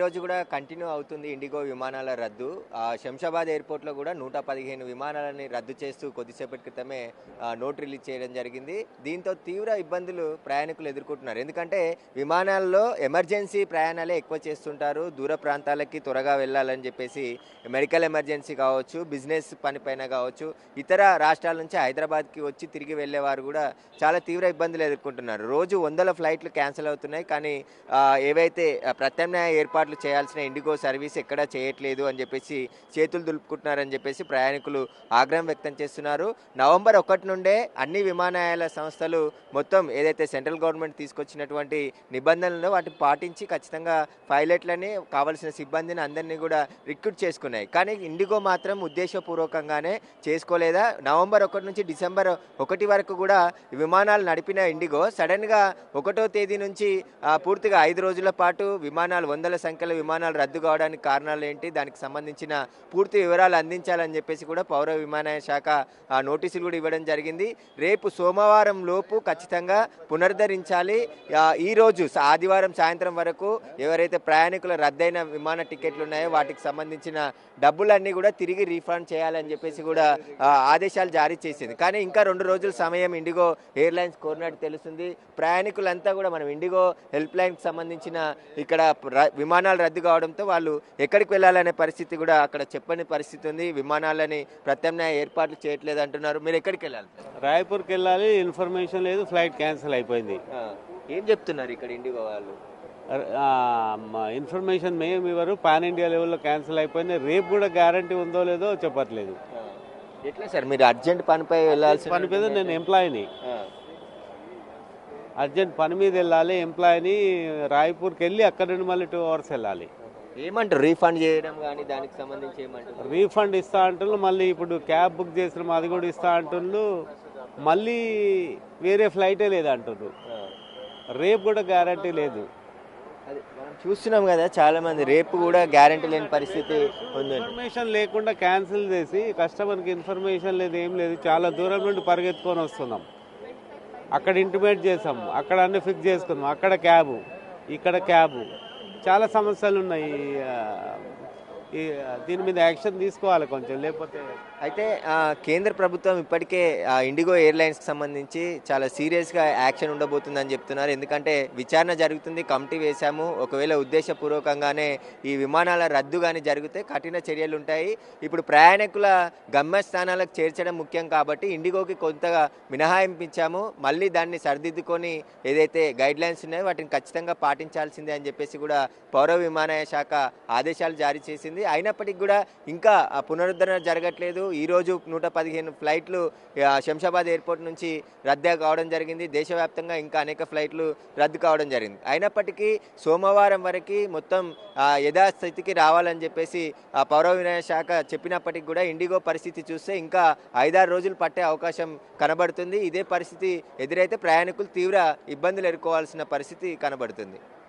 ఈరోజు కూడా కంటిన్యూ అవుతుంది ఇండిగో విమానాల రద్దు. శంషాబాద్ ఎయిర్‌పోర్ట్‌లో కూడా 115 విమానాలని రద్దు చేస్తూ కొద్దిసేపటి క్రితమే నోట్ రిలీజ్ చేయడం జరిగింది. దీంతో తీవ్ర ఇబ్బందులు ప్రయాణికులు ఎదుర్కొంటున్నారు. ఎందుకంటే విమానాల్లో ఎమర్జెన్సీ ప్రయాణాలే ఎక్కువ చేస్తుంటారు. దూర ప్రాంతాలకి త్వరగా వెళ్ళాలని చెప్పేసి మెడికల్ ఎమర్జెన్సీ కావచ్చు, బిజినెస్ పనిపైన కావచ్చు, ఇతర రాష్ట్రాల నుంచి హైదరాబాద్‌కి వచ్చి తిరిగి వెళ్ళేవారు కూడా చాలా తీవ్ర ఇబ్బందులు ఎదుర్కొంటున్నారు. రోజు వందల ఫ్లైట్లు క్యాన్సిల్ అవుతున్నాయి. కానీ ఏవైతే ప్రత్యామ్నాయ ఏర్పాట్లు చేయాల్సిన ఇండిగో సర్వీస్ ఎక్కడా చేయట్లేదు అని చెప్పేసి చేతులు దులుపుకుంటున్నారని చెప్పేసి ప్రయాణికులు ఆగ్రహం వ్యక్తం చేస్తున్నారు. నవంబర్ 1 నుండే అన్ని విమానయాల సంస్థలు మొత్తం ఏదైతే సెంట్రల్ గవర్నమెంట్ తీసుకొచ్చినటువంటి నిబంధనలు వాటిని పాటించి ఖచ్చితంగా పైలట్లని కావాల్సిన సిబ్బందిని అందరినీ కూడా రిక్రూట్ చేసుకున్నాయి. కానీ ఇండిగో మాత్రం ఉద్దేశపూర్వకంగానే చేసుకోలేదా? నవంబర్ 1 నుంచి డిసెంబర్ 1 వరకు కూడా విమానాలు నడిపిన ఇండిగో సడన్గా 1వ తేదీ నుంచి పూర్తిగా 5 రోజుల పాటు విమానాలు వందల సంఖ్యలో విమానాలు రద్దు కావడానికి కారణాలు ఏంటి, దానికి సంబంధించిన పూర్తి వివరాలు అందించాలని చెప్పేసి కూడా పౌర విమానయాన శాఖ నోటీసులు కూడా ఇవ్వడం జరిగింది. రేపు సోమవారం లోపు ఖచ్చితంగా పునరుద్ధరించాలి. ఈ రోజు ఆదివారం సాయంత్రం వరకు ఎవరైతే ప్రయాణికుల రద్దయిన విమాన టికెట్లు ఉన్నాయో వాటికి సంబంధించిన డబ్బులన్నీ కూడా తిరిగి రీఫండ్ చేయాలని చెప్పేసి కూడా ఆదేశాలు జారీ చేసింది. కానీ ఇంకా 2 రోజుల సమయం ఇండిగో ఎయిర్లైన్స్ కోరినట్టు తెలుస్తుంది. ప్రయాణికులంతా కూడా మనం ఇండిగో హెల్ప్ లైన్కి సంబంధించిన ఇక్కడ విమానాలు రద్దు కావడంతో వాళ్ళు ఎక్కడికి వెళ్ళాలనే పరిస్థితి కూడా అక్కడ చెప్పని పరిస్థితి ఉంది. విమానాలని ప్రత్యామ్నాయ ఏర్పాట్లు చేయట్లేదు అంటున్నారు. మీరు ఎక్కడికి వెళ్ళాలి? రాయ్పూర్కి వెళ్ళాలి, ఇన్ఫర్మేషన్ లేదు, ఫ్లైట్ క్యాన్సిల్ అయిపోయింది. ఏం చెప్తున్నారు ఇక్కడ ఇండిగో వాళ్ళు? ఇన్ఫర్మేషన్ మేము ఇవ్వరు, పాన్ ఇండియా లెవెల్లో క్యాన్సిల్ అయిపోయింది. రేపు కూడా గ్యారంటీ ఉందో లేదో చెప్పట్లేదు. ఎట్లా సార్, మీరు అర్జెంట్ పనిపై వెళ్ళాల్సి పని మీద నేను ఎంప్లాయీని, అర్జెంట్ పని మీద వెళ్ళాలి. ఎంప్లాయీని రాయ్పూర్కి వెళ్ళి అక్కడ నుండి మళ్ళీ 2 hours వెళ్ళాలి. ఏమంటారు రీఫండ్ చేయడం కానీ దానికి సంబంధించి ఏమంటారు? రీఫండ్ ఇస్తా అంటున్నారు. మళ్ళీ ఇప్పుడు క్యాబ్ బుక్ చేసినాం, అది కూడా ఇస్తా అంటున్నారు. మళ్ళీ వేరే ఫ్లైటే లేదు అంటున్నారు. రేపు కూడా గ్యారంటీ లేదు. అది మనం చూస్తున్నాం కదా, చాలా మంది రేపు కూడా గ్యారంటీ లేని పరిస్థితి ఉంది. ఇన్ఫర్మేషన్ లేకుండా క్యాన్సిల్ చేసి కస్టమర్కి ఇన్ఫర్మేషన్ లేదు, ఏం లేదు. చాలా దూరం నుండి పరిగెత్తుకొని వస్తున్నాం. అక్కడ ఇంటిమేట్ చేసాం, అక్కడ అన్ని ఫిక్స్ చేసుకున్నాం. అక్కడ క్యాబు, ఇక్కడ క్యాబు, చాలా సమస్యలు ఉన్నాయి. దీని మీద యాక్షన్ తీసుకోవాలి కొంచెం, లేకపోతే. అయితే కేంద్ర ప్రభుత్వం ఇప్పటికే ఇండిగో ఎయిర్లైన్స్కి సంబంధించి చాలా సీరియస్గా యాక్షన్ ఉండబోతుందని చెప్తున్నారు. ఎందుకంటే విచారణ జరుగుతుంది, కమిటీ వేశాము. ఒకవేళ ఉద్దేశపూర్వకంగానే ఈ విమానాల రద్దు కానీ జరిగితే కఠిన చర్యలు ఉంటాయి. ఇప్పుడు ప్రయాణికుల గమ్యస్థానాలకు చేర్చడం ముఖ్యం కాబట్టి ఇండిగోకి కొంతగా మినహాయింపించాము. మళ్ళీ దాన్ని సరిదిద్దుకొని ఏదైతే గైడ్లైన్స్ ఉన్నాయో వాటిని ఖచ్చితంగా పాటించాల్సిందే అని చెప్పేసి కూడా పౌర విమానయాన శాఖ ఆదేశాలు జారీ చేసింది. అయినప్పటికీ కూడా ఇంకా పునరుద్ధరణ జరగట్లేదు. ఈరోజు 115 ఫ్లైట్లు శంషాబాద్ ఎయిర్పోర్ట్ నుంచి రద్దు కావడం జరిగింది. దేశవ్యాప్తంగా ఇంకా అనేక ఫ్లైట్లు రద్దు కావడం జరిగింది. అయినప్పటికీ సోమవారం వరకు మొత్తం యథాస్థితికి రావాలని చెప్పేసి పౌర విమానయాన శాఖ చెప్పినప్పటికీ కూడా ఇండిగో పరిస్థితి చూస్తే ఇంకా 5-6 రోజులు పట్టే అవకాశం కనబడుతుంది. ఇదే పరిస్థితి ఎదురైతే ప్రయాణికులు తీవ్ర ఇబ్బందులు ఎదుర్కోవాల్సిన పరిస్థితి కనబడుతుంది.